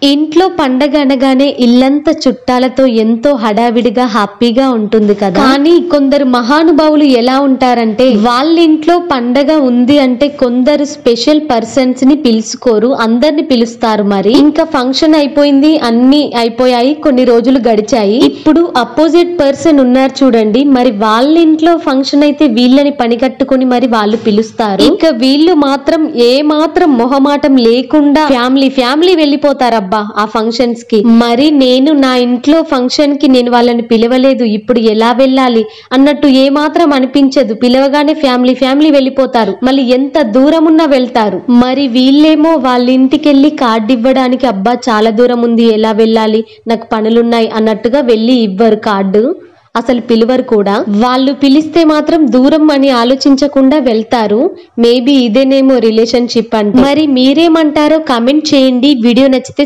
ఇంట్లో పండగ అనగానే ఇల్లంతా చుట్టాలతో ఎంతో హడావిడిగా హ్యాపీగా ఉంటుంది కదా. కానీ కొందరు మహానుభావులు ఎలా ఉంటారంటే వాళ్ళ ఇంట్లో పండగ ఉంది అంటే కొందరు స్పెషల్ పర్సన్స్ ని పిలుచుకోరు, అందరిని పిలుస్తారు. మరి ఇంకా ఫంక్షన్ అయిపోయింది, అన్ని అయిపోయాయి, కొన్ని రోజులు గడిచాయి. ఇప్పుడు అపోజిట్ పర్సన్ ఉన్నారు చూడండి, మరి వాళ్ళ ఇంట్లో ఫంక్షన్ అయితే వీళ్ళని పని కట్టుకుని మరి వాళ్ళు పిలుస్తారు. ఇంకా వీళ్ళు మాత్రం ఏ మాత్రం మొహమాటం లేకుండా ఫ్యామిలీ వెళ్ళిపోతారు ఆ ఫంక్షన్స్ కి. మరి నేను నా ఇంట్లో ఫంక్షన్ కి నేను వాళ్ళని పిలవలేదు, ఇప్పుడు ఎలా వెళ్ళాలి అన్నట్టు ఏ మాత్రం అనిపించదు. పిలవగానే ఫ్యామిలీ వెళ్ళిపోతారు, మళ్ళీ ఎంత దూరం ఉన్నా వెళ్తారు. మరి వీళ్ళేమో వాళ్ళ ఇంటికి వెళ్ళి కార్డు ఇవ్వడానికి అబ్బా చాలా దూరం ఉంది, ఎలా వెళ్ళాలి, నాకు పనులున్నాయి అన్నట్టుగా వెళ్ళి ఇవ్వరు కార్డు, అసలు పిలువరు కూడా. వాళ్ళు పిలిస్తే మాత్రం దూరం అని ఆలోచించకుండా వెళ్తారు. మేబీ ఇదేనేమో రిలేషన్షిప్ అంటే. మరి మీరేమంటారో కామెంట్ చేయండి. వీడియో నచ్చితే